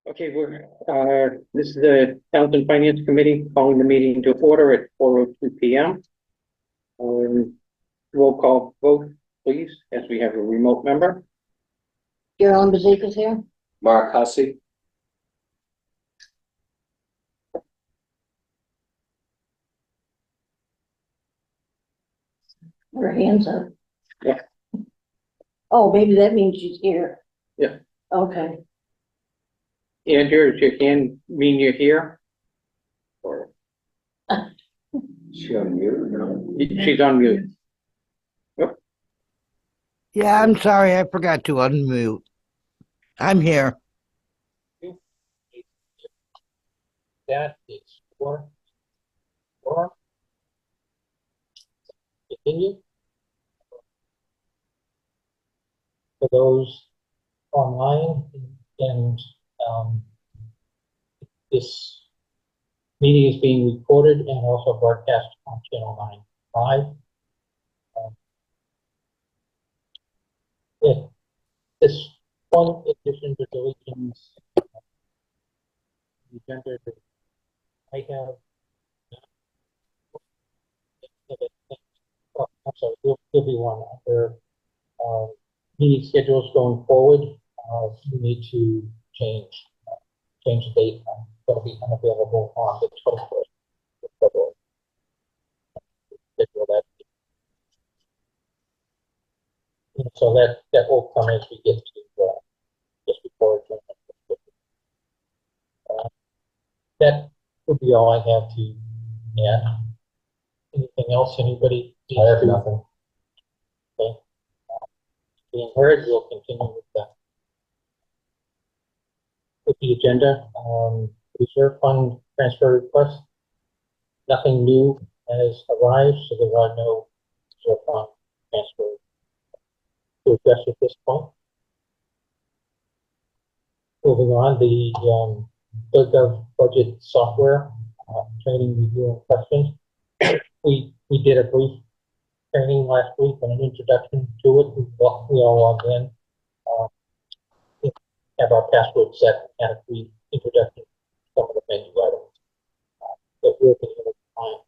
Okay, this is the Townsend Finance Committee calling the meeting to order at 4:02 PM. Roll call vote, please, as we have a remote member. Carolyn Bazika's here. Mark Hussey. Her hands up. Yeah. Oh, maybe that means she's here. Yeah. Okay. Andrew, does your hand mean you're here? Or She on mute? No. she's on mute? Yeah, I'm sorry, I forgot to unmute. I'm here. That is four. Continue. For those online, and this meeting is being recorded and also broadcast on Channel 9 Live. If this one addition to deletions, the agenda that I have, I'm sorry, there'll be one under meeting schedules going forward. We need to change the date. That'll be unavailable on the 21st of February. Schedule that. So that will come as we get to just before adjournment. That would be all I have to add. Anything else? Anybody? I have nothing. Okay. Being heard, we'll continue with the agenda. Reserve fund transfer request. Nothing new has arrived, so there are no reserve fund transfer to address at this point. Moving on, the GovGov budget software training review and questions. We did a brief training last week and an introduction to it. We all logged in, have our password set, and a brief introduction to some of the menu items that we're going to find.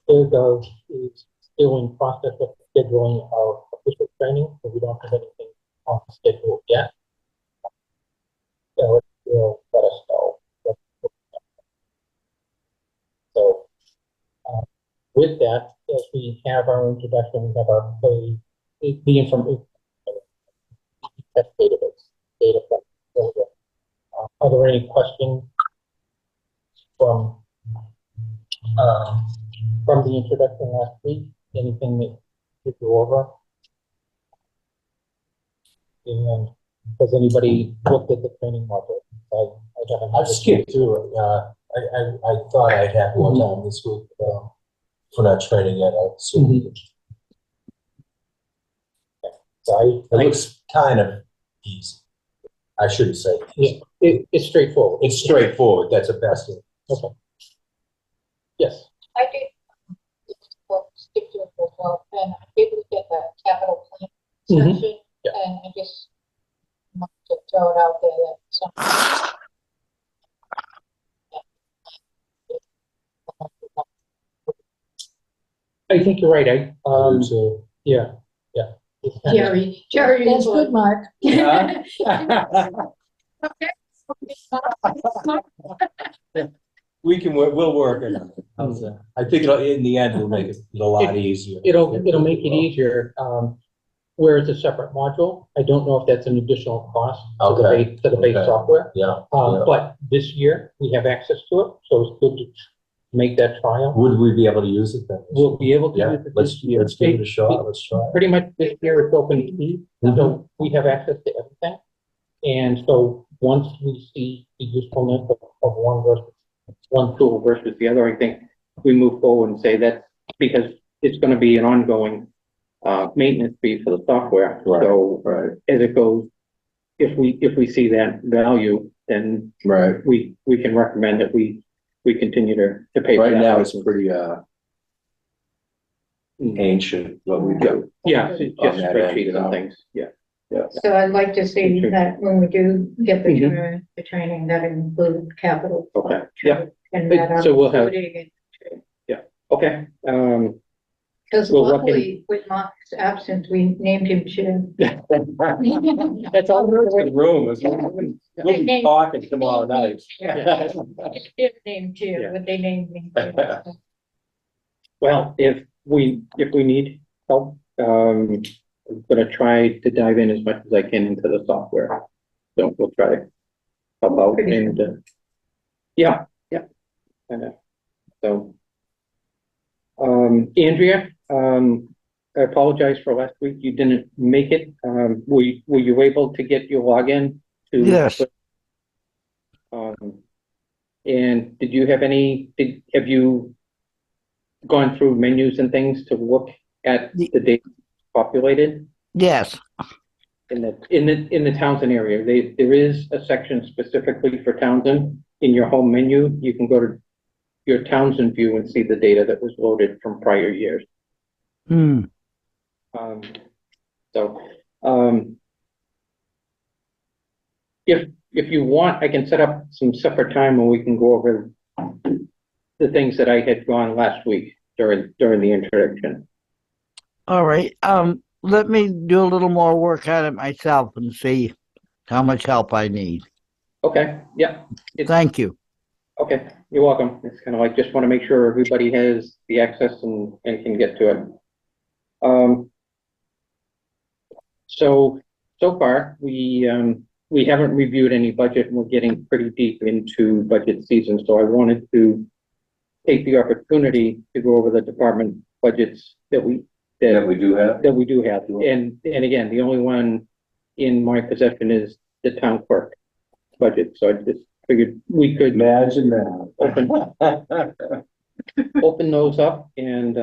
GovGov is still in process of scheduling our official training, so we don't have anything on the schedule yet. So it will let us know. So with that, as we have our introduction, we have our the information test database data from. Are there any questions from the introduction last week? Anything that you go over? And has anybody looked at the training module? I've skipped through it. I thought I'd have more time this week for that training yet. So it looks kind of easy. I shouldn't say easy. It's straightforward. It's straightforward. That's the best thing. Okay. Yes. I did stick to it as well, and I did look at the capital plan section, Yeah. and I just wanted to throw it out there that some. I think you're right. So, Yeah. Jerry, That's good, Mark. yeah. We'll work it out. I think in the end, it'll make it a lot easier. It'll make it easier. Where it's a separate module, I don't know if that's an additional cost to the base software. Yeah. But this year we have access to it, so it's good to make that trial. Would we be able to use it then? We'll be able to Yeah. use it Let's this year. give it a shot. Let's try it. Pretty much this year it's open to eat, so we have access to everything. And so once we see the usefulness of one tool versus the other, I think we move forward and say that because it's going to be an ongoing maintenance fee for the software. Right. So as it goes, if we see that value, then we can recommend that we continue to pay for Right that. now, it's pretty ancient what we do. Yeah, it's just On that end, spreadsheets and things. Yeah. So I'd like to see Sure. that when we do get Mhm. the training, that include capital. Okay, yeah. And that So we'll have- including Okay, because We'll work in- luckily with Mark's absence, we named him chair. that's all. The room is, we'll be talking tomorrow night. It's named chair, Yeah. but they named me. chair. Well, if we need help, I'm gonna try to dive in as much as I can into the software. So we'll try to help out Pretty and, yeah. I know. So, Andrea, I apologize for last week. You didn't make it. Were you able to get your login to? Yes. And did you have have you gone through menus and things to look at the data populated Yes. in the Townsend area? There is a section specifically for Townsend in your home menu. You can go to your Townsend view and see the data that was loaded from prior years. Hmm. So, if you want, I can set up some separate time when we can go over the things that I had gone last week during the introduction. All right. Let me do a little more work on it myself and see how much help I need. Okay, yeah, Thank you. okay, you're welcome. It's kind of like, just want to make sure everybody has the access and can get to it. So far, we haven't reviewed any budget, and we're getting pretty deep into budget season, so I wanted to take the opportunity to go over the department budgets that we do have. And again, the only one in my possession is the town clerk budget, so I just figured we could Imagine that. open those up and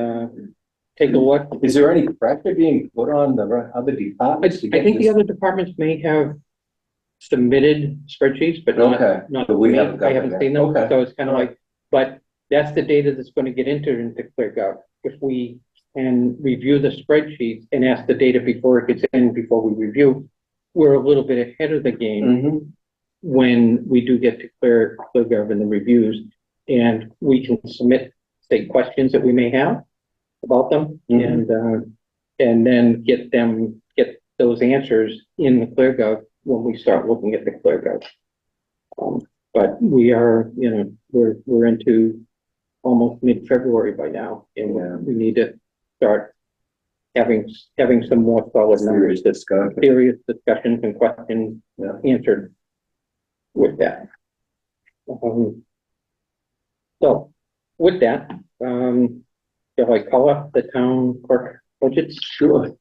take a look. Is there any pressure being put on the other departments? to I get think the this? other departments may have submitted spreadsheets, but Okay, not but we me. haven't got I haven't them seen yet. them, Okay. so it's kind of All like, but that's the data that's going to get entered into ClearGov. If we can review the spreadsheets and ask the data before it gets in, before we review, we're a little bit ahead of the game Mhm. when we do get to ClearGov and the reviews, and we can submit, say, questions that we may have about them, and then get those answers in the ClearGov when we start looking at the ClearGov. But we are, we're into almost mid-February by now, and we need to start having some more solid numbers, serious discussions and questions answered with that. So with that, shall I call up the town clerk budgets? Sure.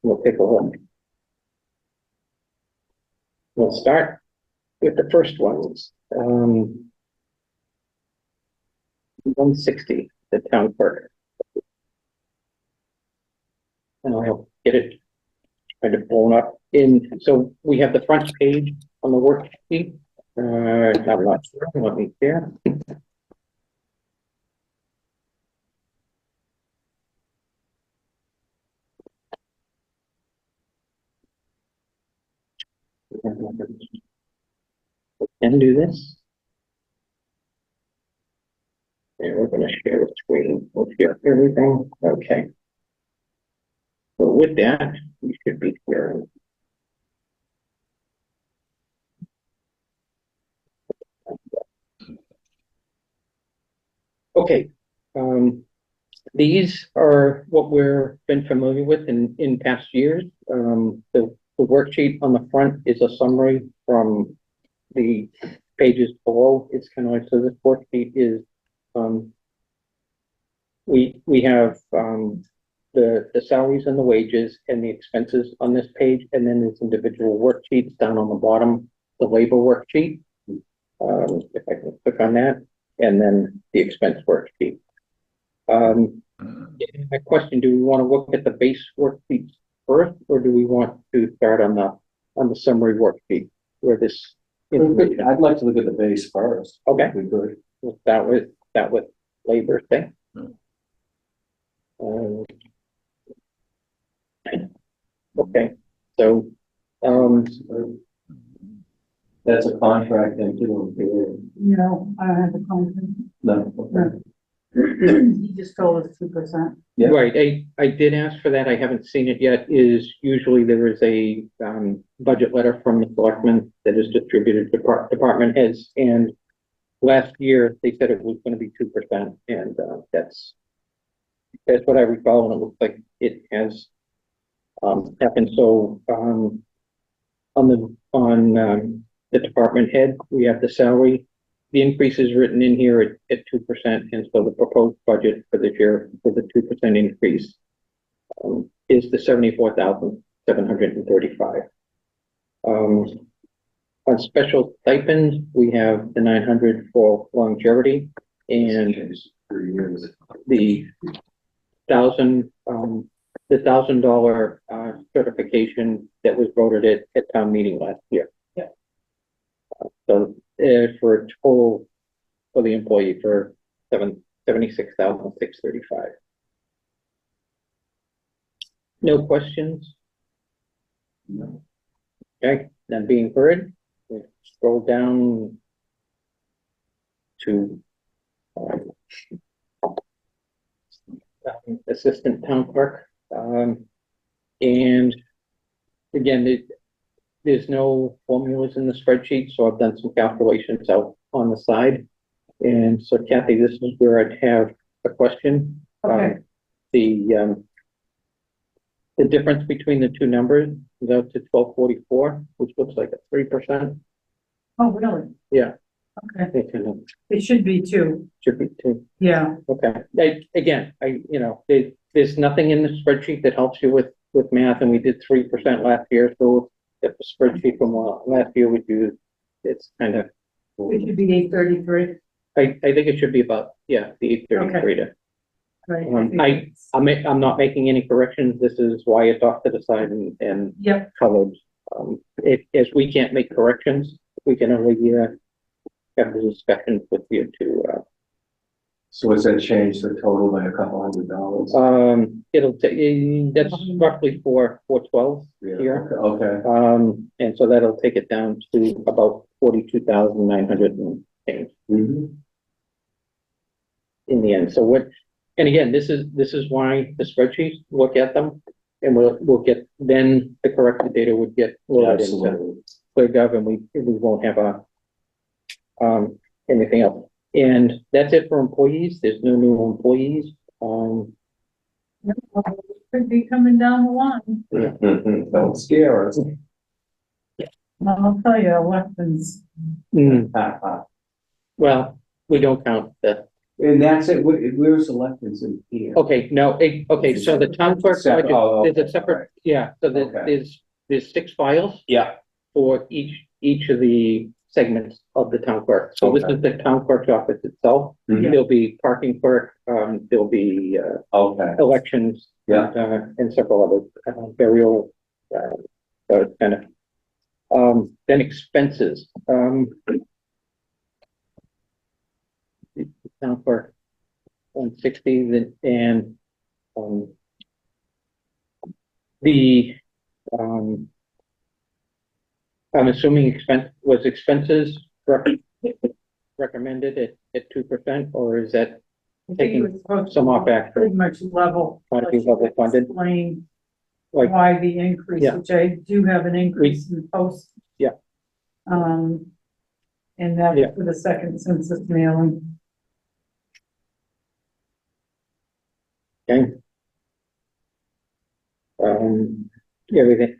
We'll take a look. We'll start with the first ones. 160, the town clerk. And I'll get it kind of blown up in. So we have the front page on the worksheet. I'm not sure. Let me share. Can do this. And we're going to share the screen. We'll share everything. Okay. So with that, we should be sharing. Okay. These are what we've been familiar with in past years. The worksheet on the front is a summary from the pages below. It's kind of like, so this worksheet is, we have the salaries and the wages and the expenses on this page, and then there's individual worksheets down on the bottom, the labor worksheet. If I can click on that, and then the expense worksheet. My question, do we want to look at the base worksheets first, or do we want to start on the summary worksheet where this information? I'd like to look at the base first. Okay. We could. We'll start with labor thing. Okay, so That's a contract thing too. No, I don't have the contract. No. No. He just told us 2%. Yeah. Right, I did ask for that, I haven't seen it yet, is usually there is a, budget letter from the selectmen that is distributed to department heads, and last year, they said it was gonna be 2%, and, that's what I recall, and it looks like it has, happened, so, on the department head, we have the salary. The increase is written in here at 2%, and so the proposed budget for this year for the 2% increase is the 74,735. On special stipends, we have the 900 for longevity and the $1,000 certification that was voted at town meeting last year. Yeah. So for a total for the employee for 76,635. No questions? No. Okay, then being heard, we scroll down to assistant town clerk. And again, there's no formulas in the spreadsheet, so I've done some calculations out on the side. And so Kathy, this is where I'd have a question. Okay. The difference between the two numbers is out to 1244, which looks like a 3%. Oh, really? Yeah. Okay. It It should be 2. should be two. Yeah. Okay. There's nothing in the spreadsheet that helps you with math, and we did 3% last year. So if the spreadsheet from last year would do, it's kind of. It should be 833. I think it should be about, the 833 to. Right. I'm not making any corrections. This is why it's off to the side and Yep. colored. As we can't make corrections, we can only have the discussions with you to. So has that changed the total by a couple $100? It'll take, that's roughly 412 here. Okay. And so that'll take it down to about 42,900 and change in the end. So and again, this is why the spreadsheets, look at them, and we'll get, then the corrected data would get loaded into ClearGov, and we won't have anything else. And that's it for employees. There's no new employees. Could be coming down the line. Don't scare us. I'll tell you, elections. Well, we don't count the. And that's it, where's elections in here? Okay, no, okay, so the town clerk budget, there's a separate, so Okay. there's 6 files Yeah. for each of the segments of the town clerk. So this is the town clerk's office itself. Mhm. There'll be parking clerk, there'll be Okay. elections. Yeah. And several other burial, so it's kind of, then expenses. Town clerk 160, and I'm assuming expenses recommended at 2%, or is that I think it was supposed to some be off after? Pretty much level. Try to be level funded? Explain Like- why the increase, Yeah. which I do have an increase in post. Yeah. And that Yeah. for the second census mailing. Okay.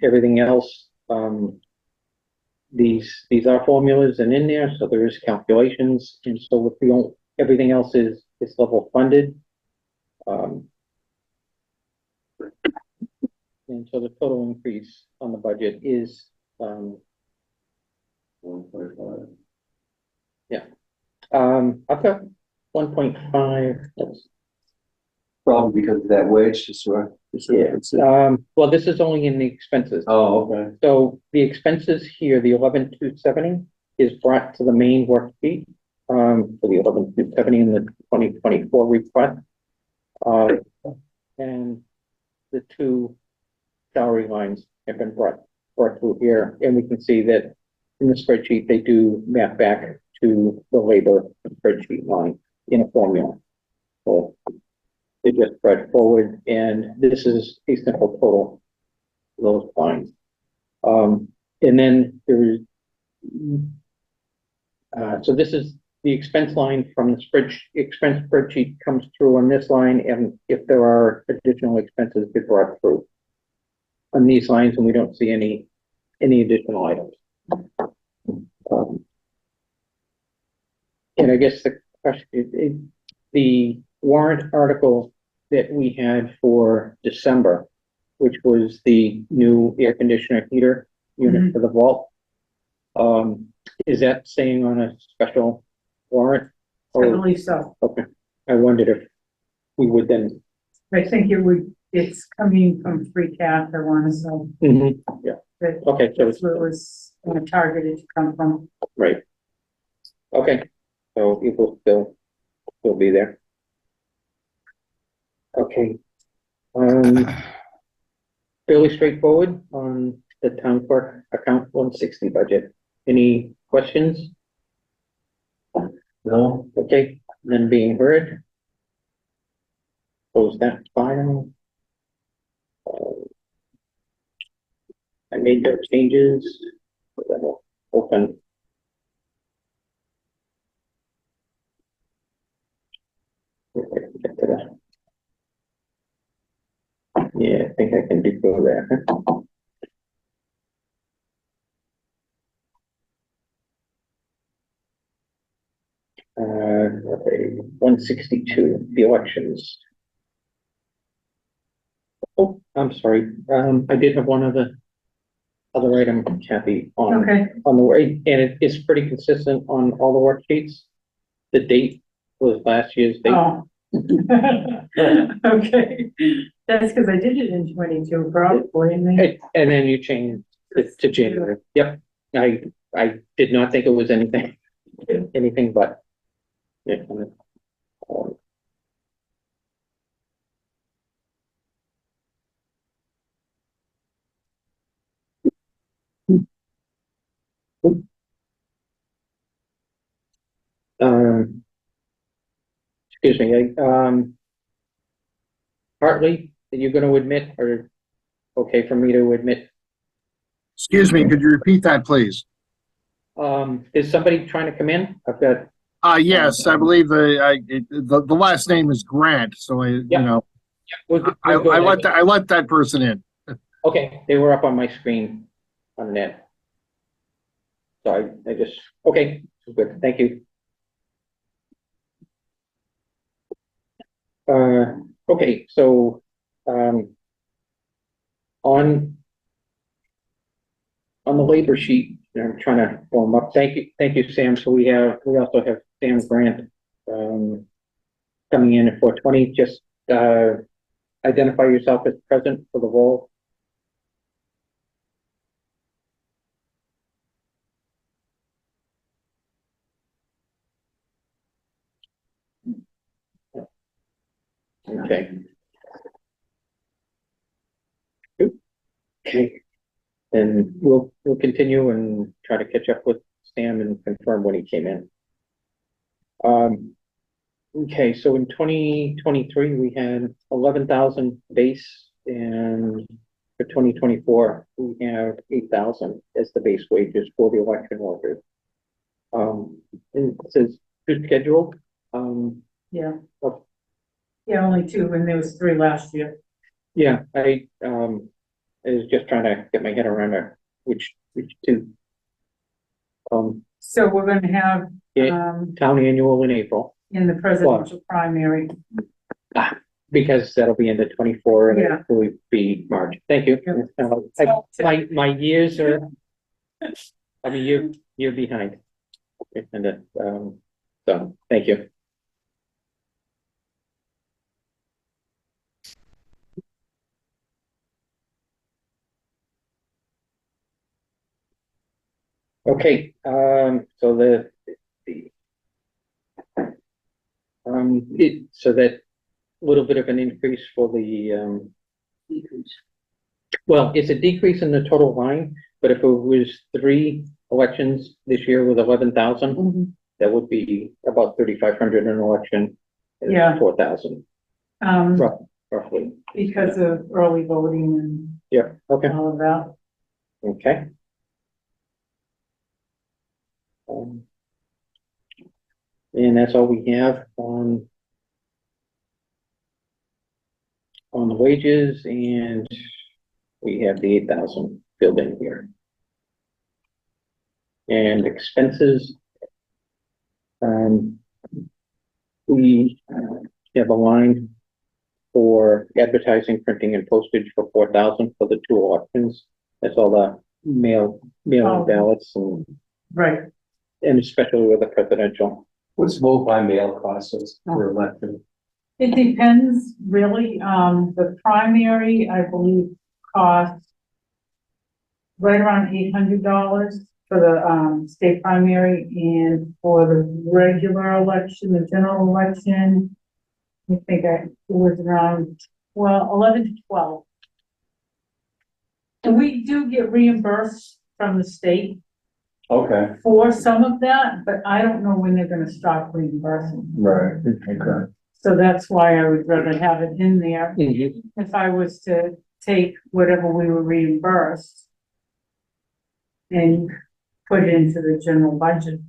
Everything else, these are formulas and in there, so there is calculations, and so if everything else is level funded. And so the total increase on the budget is, 1.5. I've got 1.5, Probably because of that wage well, this is only in the expenses. Oh, okay. So the expenses here, the 11,270 is brought to the main worksheet, for the 11,270 in the 2024 request. And the 2 salary lines have been brought or through here, and we can see that in the spreadsheet, they do map back to the labor spreadsheet line in a formula. So they just spread forward, and this is a simple total of those lines. And then there's, so this is the expense line from the expense spreadsheet comes through on this line, and if there are additional expenses, they're brought through on these lines, and we don't see any additional items. And I guess the question, the warrant article that we had for December, which was the new air conditioner heater unit for the vault, is that staying on a special warrant? I believe so. Okay, I wondered if we would then. I think it's coming from free cash, I want to say. Yeah, that- okay, so That's it's, where it was targeted to come from. right. Okay, so it will still be there. Okay. Fairly straightforward on the town clerk account 160 budget. Any questions? No? Okay, then being heard. Close that file. I made those changes. Then we'll open. Get to that. Yeah, I think I can do that. Okay, 162, the elections. Oh, I'm sorry. I did have one other item, Kathy, Okay. on the way, and it is pretty consistent on all the worksheets. The date was last year's date. Oh. Okay, that's because I did it in 22 probably, and then. And then you changed it to January. Yep. I did not think it was anything but. Yeah. Excuse me, Hartley, are you going to admit, or okay for me to admit? Excuse me, could you repeat that, please? Is somebody trying to come in? I've got, Yes, I believe the last name is Grant, so I let that person in. okay, they were up on my screen on net. So I just, okay, good, thank you. Okay, so, on the labor sheet, I'm trying to pull them up. Thank you, Sam. So we also have Sam Grant, coming in for 20, just, identify yourself as present for the role. Okay. Okay. And we'll continue and try to catch up with Sam and confirm when he came in. Okay, so in 2023, we had 11,000 base, and for 2024, we have 8,000 as the base wages for the election workers. And it says good schedule. Yeah. Oh. Yeah, only 2, and there was 3 last year. Yeah, I was just trying to get my head around which 2. So we're going to have, Town annual in April, in the presidential primary. because that'll be into 24 and Yeah. it will be March. Thank you. My years are, I mean, you're behind. And, so, thank you. Okay, so so that little bit of an increase for the, decrease. Well, it's a decrease in the total line, but if it was 3 elections this year with 11,000, Mhm. that would be about 3,500 an election. It's Yeah. 4,000, Um, roughly. because of early voting Yeah, okay, and all of that. okay. Um, And that's all we have on the wages, and we have the 8,000 filled in here. And expenses, we have a line for advertising, printing, and postage for 4,000 for the 2 elections. That's all the Oh. mail ballots Right. and especially with the presidential. What's vote by mail cost us for election? It depends, really. The primary, I believe, costs right around $800 for the, state primary, and for the regular election, the general election, I think it was around, 11 to 12. And we do get reimbursed from the state Okay, for some of that, but I don't know when they're gonna stop reimbursing. right, okay. So that's why I would rather have it in there. If I was to take whatever we were reimbursed and put it into the general budget.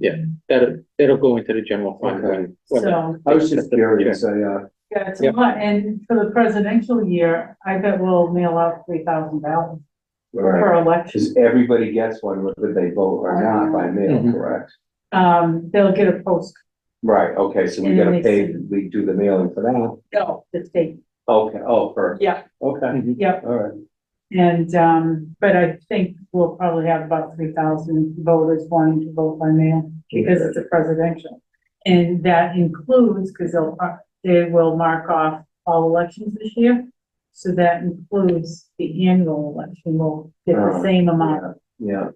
That'll go into the general fund when. So, I was just curious, yeah, it's a Yeah. lot, and for the presidential year, I bet we'll mail out $3,000 right, per election. because everybody gets one whether they vote or not by mail, Mhm. correct? They'll get a post, Right, okay, so we And gotta they pay, send- we do the mailing for that, no, the state, okay, oh, perfect, yeah, okay, yeah. all right. And, but I think we'll probably have about 3,000 voters wanting to vote by mail because it's a presidential. And that includes, because they will mark off all elections this year. So that includes the annual election. We'll get the same amount. Yeah,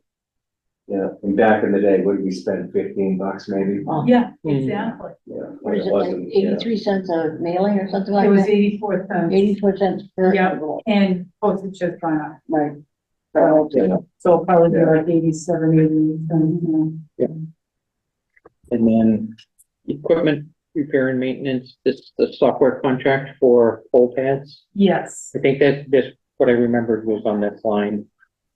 yeah, and back in the day, what did we spend, $15 maybe? Yeah, Mm. exactly. Yeah. What is it it, like wasn't, yeah. 83 cents a mailing or something It like was that? 84 cents 84 cents per Yeah. envelope, and postage has gone up. right? So, Yeah. So it'll probably be Yeah. like 87, 88 cents. And then equipment repair and maintenance, the software contract for poll pads. Yes. I think that's what I remembered was on that line.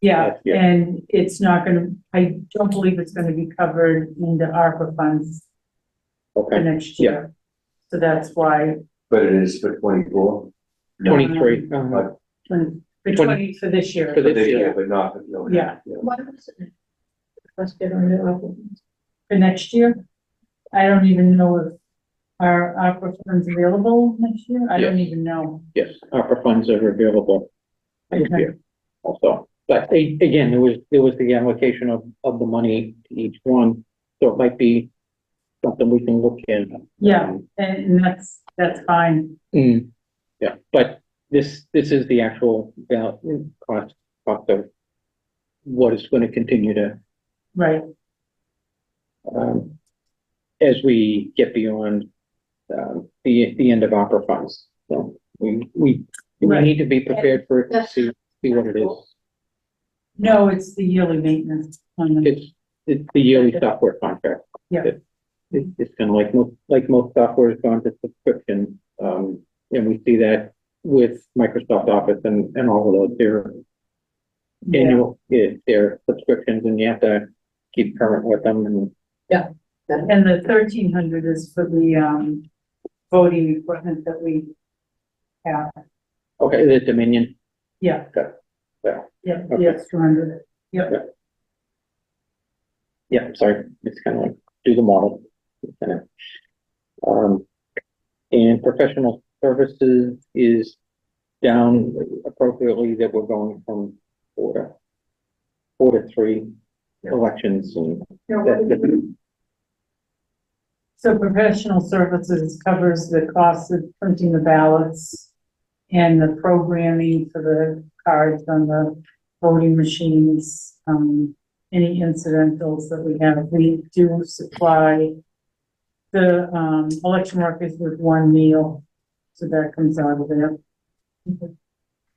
Yeah, Yeah. and it's not gonna, I don't believe it's gonna be covered in the ARPA funds for Okay, next year. So that's why, But it is for 24? 23, But for 20 for this year. For for this year. year, but not, for no. Yeah. Why was it? Let's get on the other. For next year, I don't even know if our ARPA funds available next year. I don't even know. yes, ARPA funds are available next Okay. year also. But again, there was the allocation of the money to each one, so it might be something we can look in. Yeah, and that's fine. Yeah, but this is the actual cost of what is going to continue to, Right, as we get beyond, the end of opera funds. So we Right. need to be prepared for it, to see what it is. no, it's the yearly maintenance. It's the yearly software contract. Yeah. It's kind of like most software has gone to subscription. And we see that with Microsoft Office and all of those, their Yeah, annual, their subscriptions, and you have to keep current with them. And and the 1,300 is for the, voting equipment that we have. okay, the Dominion. Yeah. Yeah. Yeah, Okay. the extra 100. Yeah, sorry, it's kind of like do the model. Kind of. And professional services is down appropriately, that we're going from 4 to 3 elections, and So professional services covers the cost of printing the ballots and the programming for the cards on the voting machines, any incidentals that we have. We do supply the, election workers with one meal, so that comes out of there.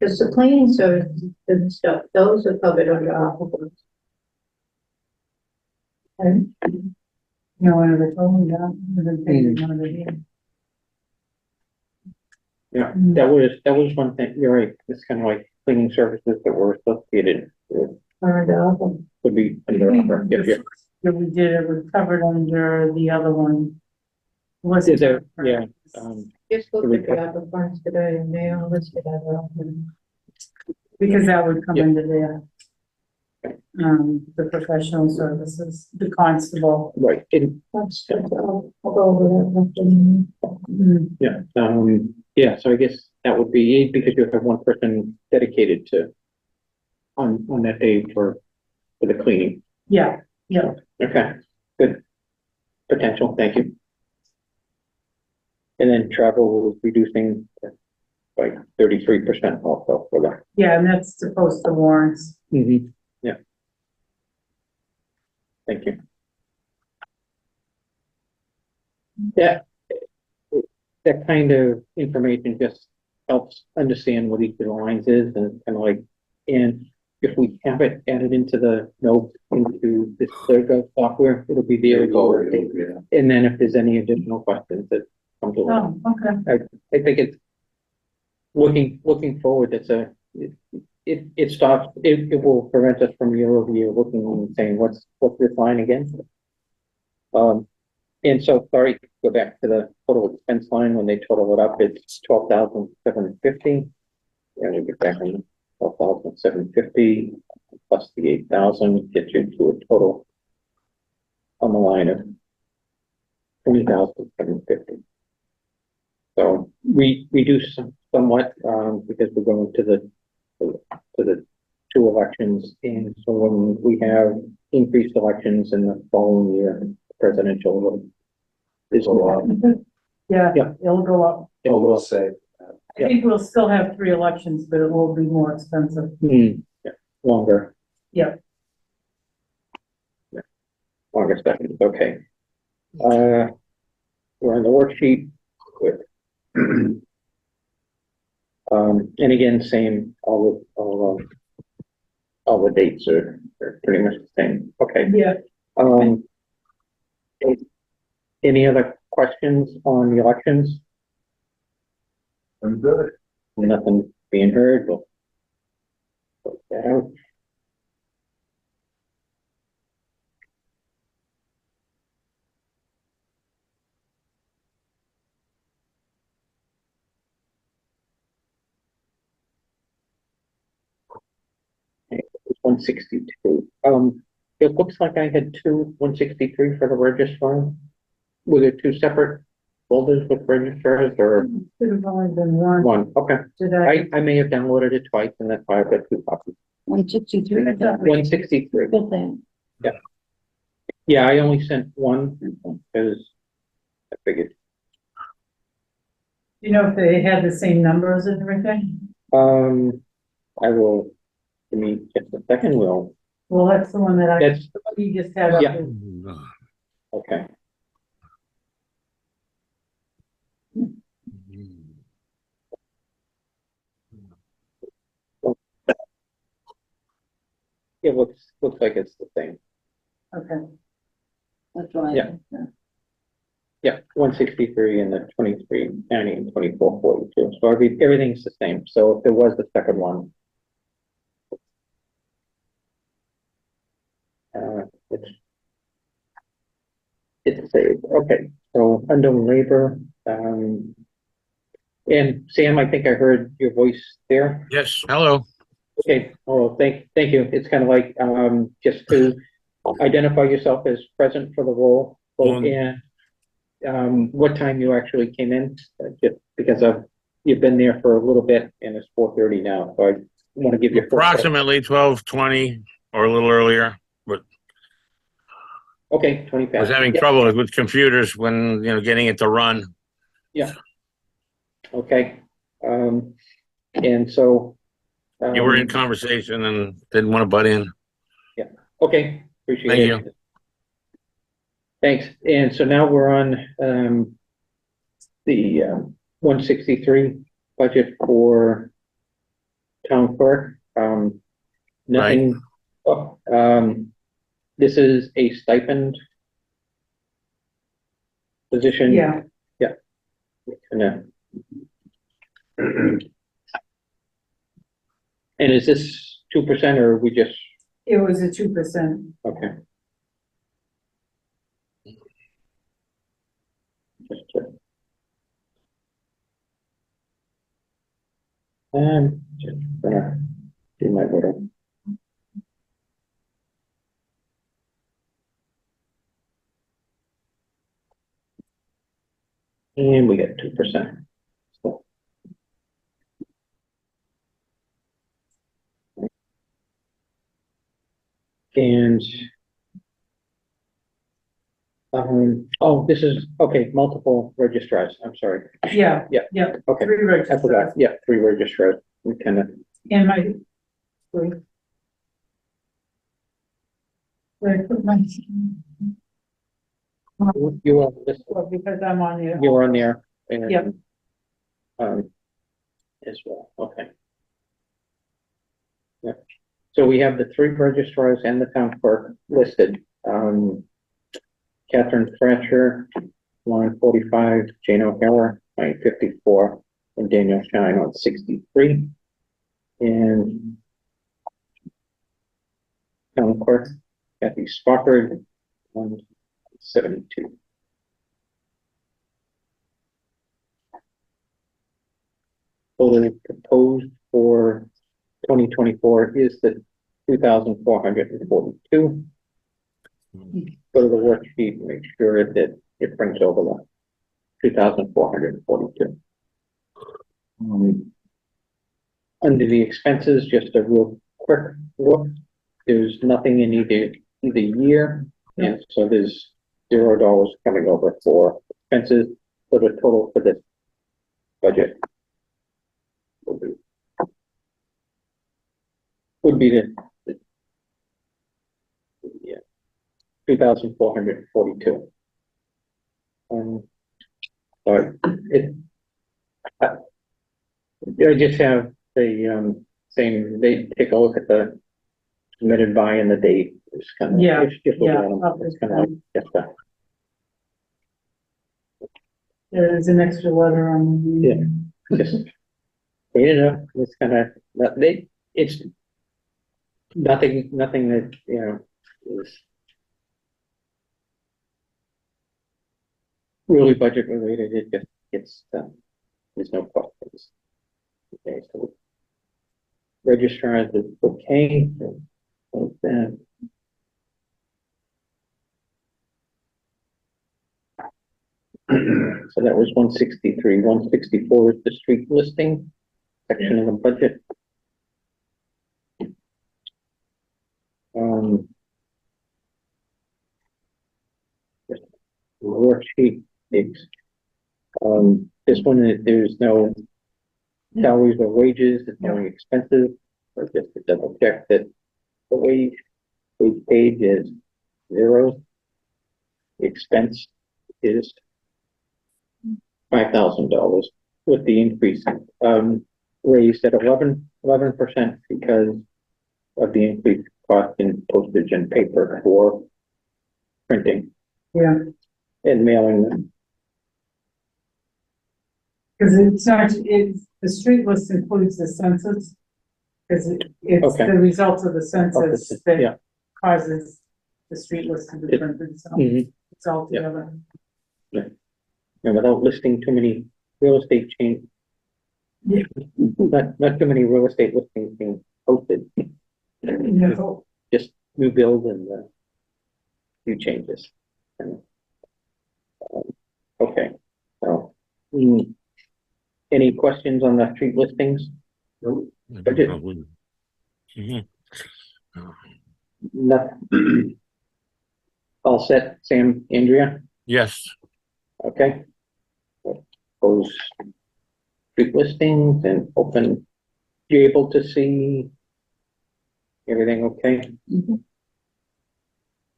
Because the cleaning services and stuff, those are covered under ARPA funds. And No one ever told me that. I didn't think they wanted it in. Yeah, that was one thing, you're right, it's kind of like cleaning services that were associated with, under ARPA. would be under, yeah. Yeah, we did, it was covered under the other one. Was Is it? there, yeah, Just looked at the ARPA funds today and they are listed as ARPA. Because that would come Yeah. under there. The professional services, the constable. right, That's good. I'll go over that. Mm, yeah, so I guess that would be it, because you have one person dedicated to, on that day for the cleaning. Yeah, yeah, Okay, good. Potential, thank you. And then travel was reducing by 33% also for that. yeah, and that's to post the warrants. Yeah. Thank you. That kind of information just helps understand what each of the lines is, and kind of like, and if we have it added into the notes into this ClearGov software, it'll be there. And then if there's any additional questions that come to light. Oh, okay. I think it's looking forward, it stops, it will prevent us from year over year looking and saying, what's this line again? And so, sorry, go back to the total expense line. When they total it up, it's 12,750. And we get back on 12,750 plus the 8,000 gets you to a total on the line of 20,750. So we reduce somewhat because we're going to the two elections, and so when we have increased elections in the following year, presidential is more. Yeah, Yeah. it'll go up. Oh, we'll say, I think we'll still have 3 elections, but it will be more expensive. Yeah, longer. Yeah. Yeah. Longer sessions, okay. We're on the worksheet with and again, same, all the dates are pretty much the same. Okay. Yeah. Any other questions on the elections? I'm good. Nothing being heard, we'll put that out. It was 162. It looks like I had 163 for the registrar. Were there 2 separate folders with registrars or Should have only been one. one? Okay, Did I? I may have downloaded it twice, and that's why I've got 2 copies. 163. 163. Good thing. Yeah, I only sent one because I figured. You know if they had the same numbers and everything? I will, give me just a second, Well, that's the one that that's, you just had up. Yeah. there. okay. It looks like it's the same. Okay. That's right. Yeah. Yeah, 163 and the 2390 and 2442. So everything's the same. So if there was the second one, it's saved. Okay, so under labor, and Sam, I think I heard your voice there. Yes, hello. Okay, well, thank you. It's kind of like, just to identify yourself as present for the role, and what time you actually came in, just because you've been there for a little bit and it's 4:30 now, so I want to give you Approximately 12:20 or a little earlier, but okay, 20 I was past. having Yeah. trouble with computers when, getting it to run. Okay, and so. You were in conversation and didn't want to butt in. Okay, appreciate Thank it. you. Thanks. And so now we're on the 163 budget for town clerk, nothing, oh, this is a stipend position. Yeah, And, and is this 2% or we just, it was a 2%. okay. Just just gonna do my little. And we get 2%. And oh, this is, okay, multiple registrars, I'm sorry. Yeah, Yeah. yeah, Okay, 3 I registrars. forgot, yeah, 3 registrars, we kind of, And my. Where I put my. you were, this, Well, because I'm on the. you were on there. And, Yep. as well, okay. Yeah, so we have the 3 registrars and the town clerk listed. Catherine Thrasher, line 45, Jane O'Hara, line 54, and Daniel Shine on 63. And town clerk, Kathy Spofford, on 72. Total proposed for 2024 is the 2,442. Go to the worksheet, make sure that it brings over the 2,442. Under the expenses, just a real quick look. There's nothing in either year, and so there's $0 coming over for expenses. So the total for this budget would be the 2,442. So I just have the same. They take a look at the submitted by and the date. It's kind of Yeah, it's just yeah, it's kind of like just There's an extra letter on. Yeah. just it's kind of it's nothing that is really budget related. It just gets there's no questions. Okay, so registrars is okay. So then so that was 163. 164 is the street listing section of the budget. Worksheet. It's this one there's no salaries or wages, it's only expenses, or just to double check that the wage page is 0. The expense is $5,000 with the increase raised at 11% because of the increased cost in postage and paper for printing. Yeah, And mailing them. because the street list includes the census. Because it's Okay. the results of the census Yeah. that causes the street list to be printed, so it's all together. And without listing too many real estate change. Yeah. Not too many real estate listings being posted. No. Just new build and few changes. Okay, so any questions on the street listings? Budget? Mhm. Nothing. All set, Sam, Andrea? Yes, Okay. Those street listings and open, you able to see everything okay? Mhm.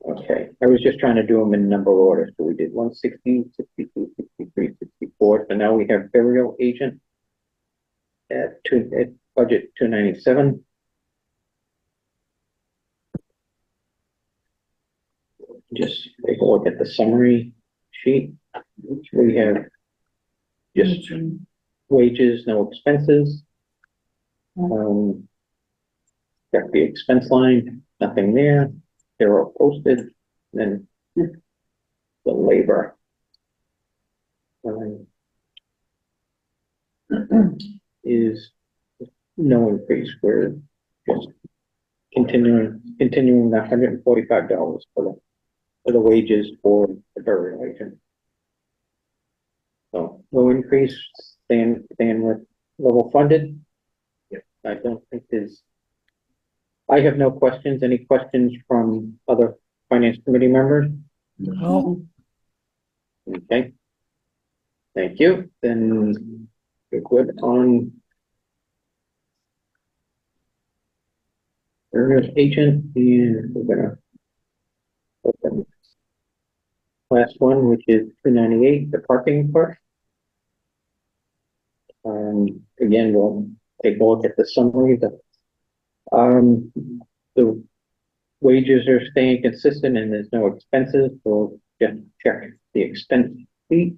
Okay, I was just trying to do them in number order, so we did 160, 62, 63, 64, so now we have burial agent at budget 297. Just take a look at the summary sheet. We have just wages, no expenses. Got the expense line, nothing there. They're all posted. Then the labor. Is no increase. We're just continuing the $145 for the wages for the burial agent. So no increase, staying with level funded. I don't think I have no questions. Any questions from other finance committee members? No. Okay. Thank you. Then we're good on burial agent, and we're gonna open last one, which is 298, the parking part. Again, we'll take a look at the summary. The wages are staying consistent and there's no expenses. We'll just check the expense sheet.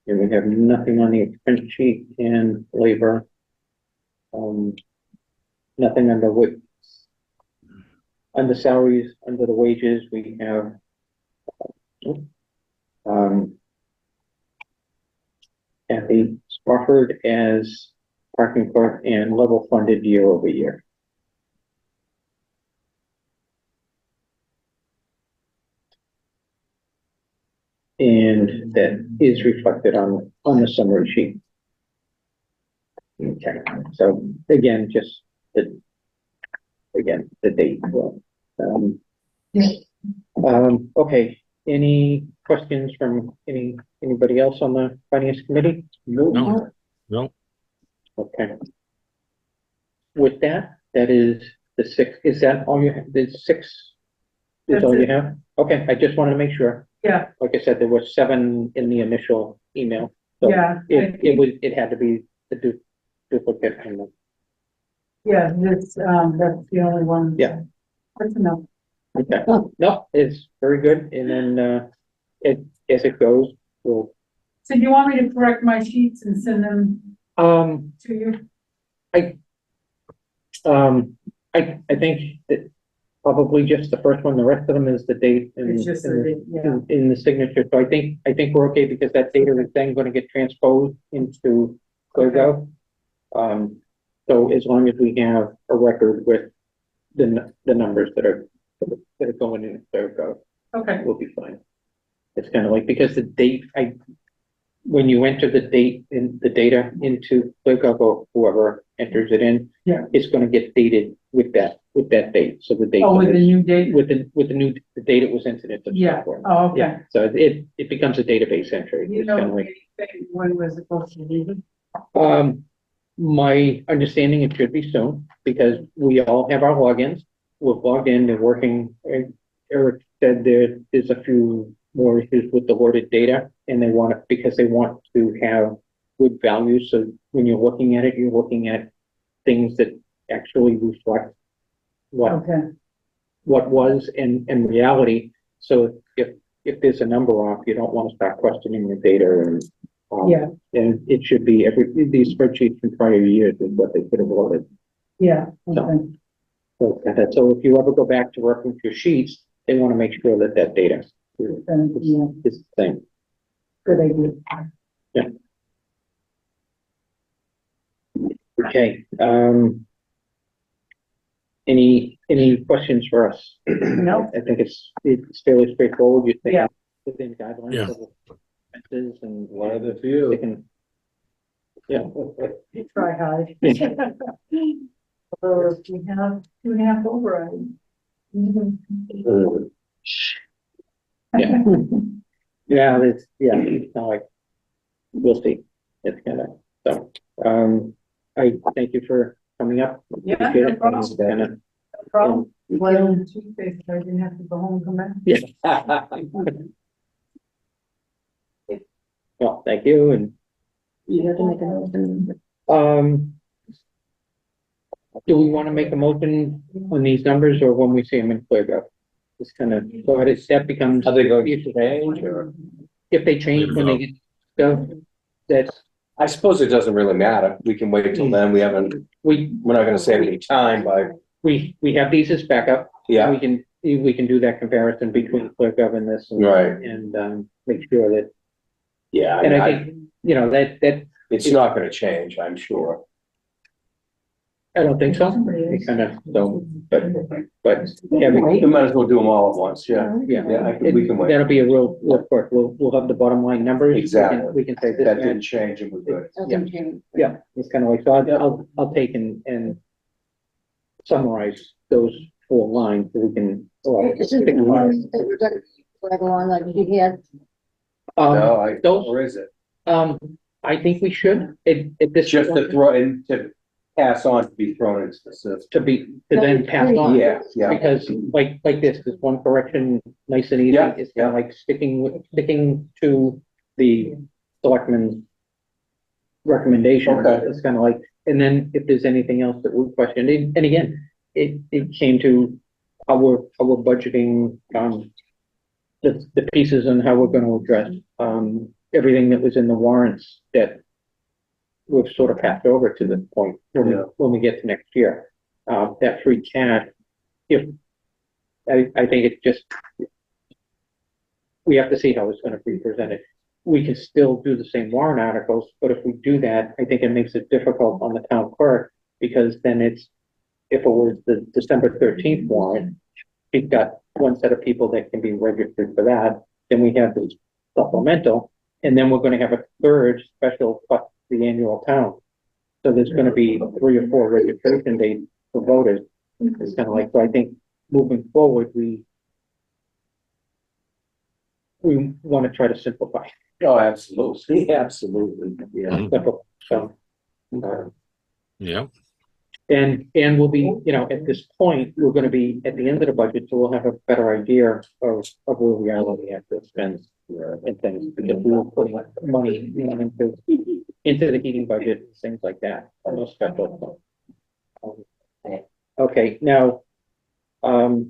And we have nothing on the expense sheet and labor. Nothing under salaries, under the wages, we have Kathy Spofford as parking clerk and level funded year over year. And that is reflected on the summary sheet. Okay, so again, just the date. Okay, any questions from anybody else on the finance committee? No. Okay. With that is the 6. Is that all you have? The 6 is That's all you it. have? Okay, I just wanted to make sure. Yeah, Like I said, there were 7 in the initial email. So yeah, it had to be the duplicate. yeah, that's the only one. Yeah. That's enough. Okay, no, it's very good. And then, as it goes, we'll, So do you want me to correct my sheets and send them to you? I think that probably just the first one, the rest of them is the date and It's just the date, yeah. in the signature. So I think we're okay because that data is then going to get transposed into ClearGov. So as long as we have a record with the numbers that are going in ClearGov, Okay, we'll be fine. It's kind of like, because the date, when you enter the date in the data into ClearGov, or whoever enters it in, Yeah. it's going to get dated with that date. So the date. oh, with the new date? With the date it was entered into the Yeah, software. oh, okay. Yeah, so it becomes a database entry. You It's kind know, of like, when was it supposed to be? my understanding, it should be soon, because we all have our logins. We're logged in, they're working. Eric said there's a few more issues with the loaded data, and they want it because they want to have good values. So when you're looking at it, you're looking at things that actually reflect Okay, what was in reality. So if there's a number off, you don't want to start questioning the data, and yeah, and it should be these spreadsheets from prior years is what they could have loaded. yeah, okay, So if you ever go back to reference your sheets, they want to make sure that data then, yeah, is the same. good idea. Okay, any questions for us? No. I think it's fairly straightforward. You think Yeah. within guidelines Yeah. of expenses and One of the they few. can, yeah. Try hard. Although we have 2.5 override. Yeah. Yeah, it's not like, we'll see. It's gonna, so, I thank you for coming up. Yeah, Appreciate no it. problem. It's kinda- No problem. Well, Tuesday, so I didn't have to go home and come back. Yeah. Well, thank you, and, You have to make a note. Do we want to make a motion on these numbers or when we see them in ClearGov? Just kind of, so that becomes. Are they going to change or? If they change when they get go, that's, I suppose it doesn't really matter. We can wait till then. We're not gonna save any time by, we have these as backup. yeah, We can do that comparison between ClearGov and this. right. And, make sure that, Yeah, and I think, you know, that, it's not gonna change, I'm sure. I don't think so. We kind of don't, but, yeah, We might as well do them all at once, yeah. yeah. Yeah, we can wait. That'll be a real quick. We'll have the bottom line numbers. Exactly. We can say this. That didn't change and we're good. Doesn't change. Yeah, it's kind of like, so I'll take and summarize those 4 lines so we can. Is it that we're gonna drag along like we had? No, those- or is it? I think we should, at this. Just to point, throw in, to pass on, to be thrown into the system. to then pass on. Yeah, yeah. Because like this, there's one correction, nice and easy. Yeah, It's kind of like sticking to the selectmen's recommendation. Okay. It's kind of like, and then if there's anything else that we questioned, and again, it came to our budgeting, the pieces and how we're gonna address, everything that was in the warrants that we've sort of passed over to the point when we get to next year. That free cash, I think it's just, we have to see how it's gonna be presented. We can still do the same warrant articles, but if we do that, I think it makes it difficult on the town clerk, because then it's, if it was the December 13th warrant, we've got one set of people that can be registered for that, then we have the supplemental, and then we're gonna have a third special, plus the annual town. So there's gonna be 3 or 4 registration dates for voters. It's kind of like, so I think moving forward, we want to try to simplify. Oh, absolutely, absolutely, yeah. Simple, so, Yeah. and we'll be, you know, at this point, we're gonna be at the end of the budget, so we'll have a better idea of where we are when we have to spend and things, because we were putting money, you know, into the heating budget, things like that, no special. Okay, now, I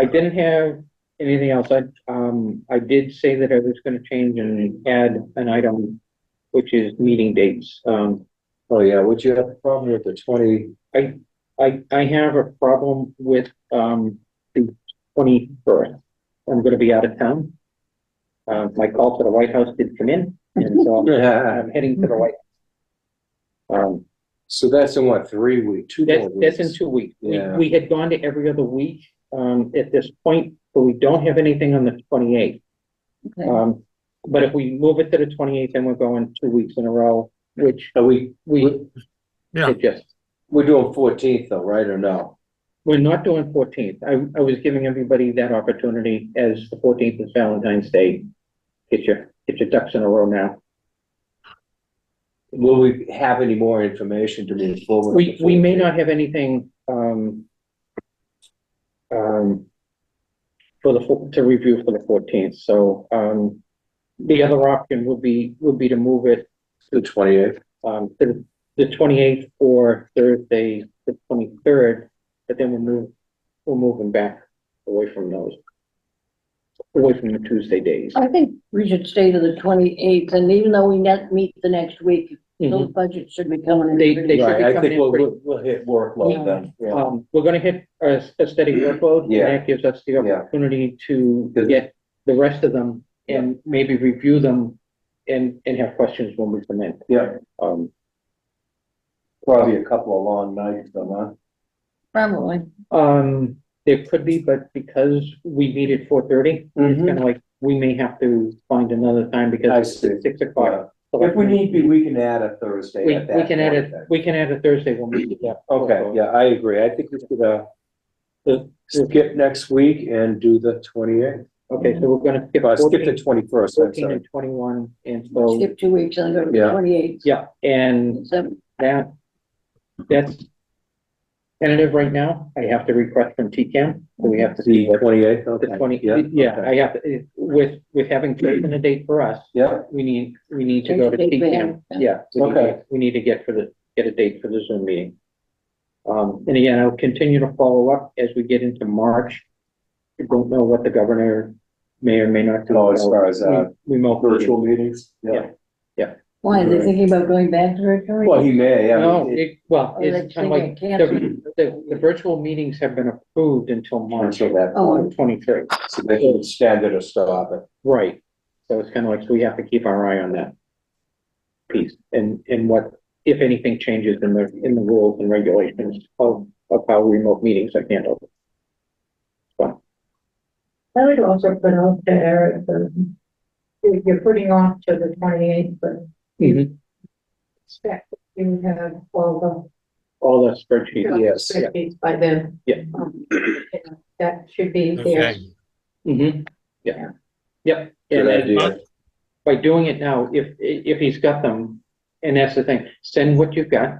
didn't have anything else. I did say that I was gonna change and add an item, which is meeting dates. Oh, yeah, would you have a problem with the 20? I have a problem with, the 21st. I'm gonna be out of town. My call to the White House did come in, and so I'm heading to the White House. So that's in what, 3 weeks, 2 more That's in weeks? 2 weeks. Yeah. We had gone to every other week, at this point, but we don't have anything on the 28th. Okay. But if we move it to the 28th, then we're going 2 weeks in a row, which Are we Yeah. it just, we're doing 14th though, right, or no? we're not doing 14th. I was giving everybody that opportunity, as the 14th is Valentine's Day. Get your ducks in a row now. Will we have any more information to move forward? We may not have anything, to review for the 14th, so, the other option would be to move it, The 28th? to the 28th or Thursday, the 23rd, but then we're moving back away from those. Away from the Tuesday days. I think we should stay to the 28th, and even though we meet the next week, those budgets should be coming in. They pretty- should be Right, I coming think in pretty- we'll hit workload then, yeah. We're gonna hit a steady workload, and Yeah. that gives us the Yeah. opportunity to Good. get the rest of them and maybe review them and have questions when we come in. Yeah, Um, probably a couple of long nights though, huh? Probably. there could be, but because we meet at 4:30, it's kind of like, we may have to find another time I because see. it's 6:00. If we need be, we can add a Thursday We at that can add point then. we can add a Thursday when we get that. Okay, yeah, I agree. I think we should, skip next week and do the 28th. Okay, so we're gonna skip Skip the 14, 21st, I'm 14 sorry. and 21, and so, Skip 2 weeks and go to the Yeah. 28th. yeah, and that's tentative right now. I have to request from TCAM, so we have to see The what 28th, the okay. 20, okay. yeah, I have to, with having chosen a date for us, Yeah, we need to go to Change the date for TCAM. him. Yeah, Okay. we need to get for the get a date for the Zoom meeting. And again, I'll continue to follow up as we get into March. We don't know what the governor may or may not do. Oh, as far as, Remote virtual meetings. meetings? Yeah. Why, are they thinking about going back to virtual? Well, he may, I No, mean, well, Or they it's kind of think like, it can't the virtual meetings have been approved until March until that Oh. point, 23. so they can extend it or stop it. Right, so it's kind of like, so we have to keep our eye on that piece, and what, if anything, changes in the rules and regulations of how remote meetings are handled. I would also put out there, you're putting off to the 28th, but expect you have all All the spreadsheets, the Yes, yeah. spreadsheets by then. Yeah. That should be there. Okay. yeah, yep. Good And idea. by doing it now, if he's got them, and that's the thing, send what you've got.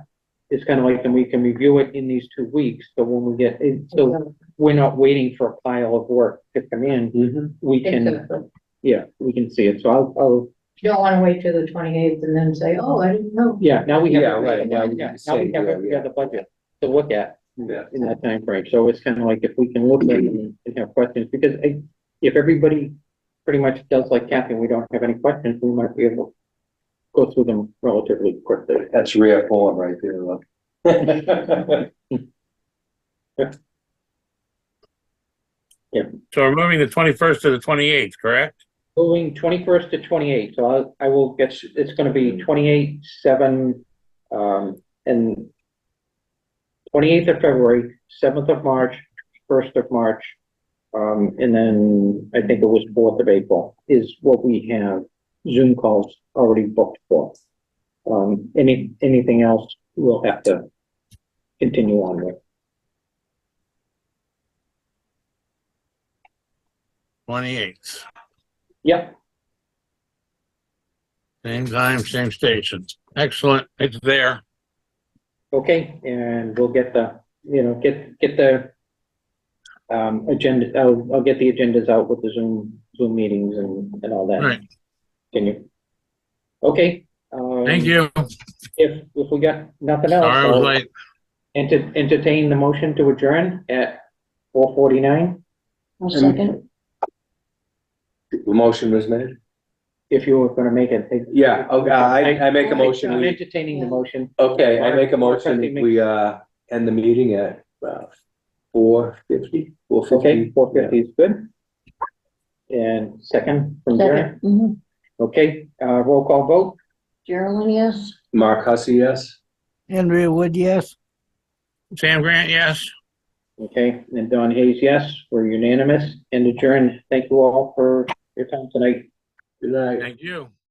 It's kind of like, then we can review it in these 2 weeks, so when we get, so we're not waiting for a pile of work to come in, we can, Exactly. yeah, we can see it, so I'll, You don't want to wait till the 28th and then say, oh, I didn't know. yeah, now we have. Yeah, right, now we Yeah, can now we say, have yeah, every yeah. other budget to look at Yeah. in that time frame. So it's kind of like if we can look at it and have questions, because if everybody pretty much does like Kathy and we don't have any questions, we might be able to go through them relatively quickly. That's rare form right there, look. So we're moving the 21st to the 28th, correct? Moving 21st to 28th, so I will get, it's gonna be 28, 7, and 28th of February, 7th of March, 1st of March, and then I think it was 4th of April is what we have Zoom calls already booked for. Anything else we'll have to continue on with. 28th. Yep, Same time, same station. Excellent. It's there. okay, and we'll get the, get the agenda, I'll get the agendas out with the Zoom meetings and all that. Right. Continue. Okay. Thank you. If we got nothing else, Sorry I was I'll late. entertain the motion to adjourn at 4:49. I'll second. The motion was made? If you were gonna make it. Yeah, okay, I make a motion. I'm we- entertaining the motion. Okay, I make a motion, we, end the meeting at, 4:50? Okay, 4:50 is good. And second from Jerry. Second. Mhm. Okay, roll call vote. Geraldine, yes? Mark Hussey, yes? Andrea Wood, yes? Sam Grant, yes. Okay, and Don Hayes, yes, we're unanimous and adjourned. Thank you all for your time tonight. Good night. Thank you.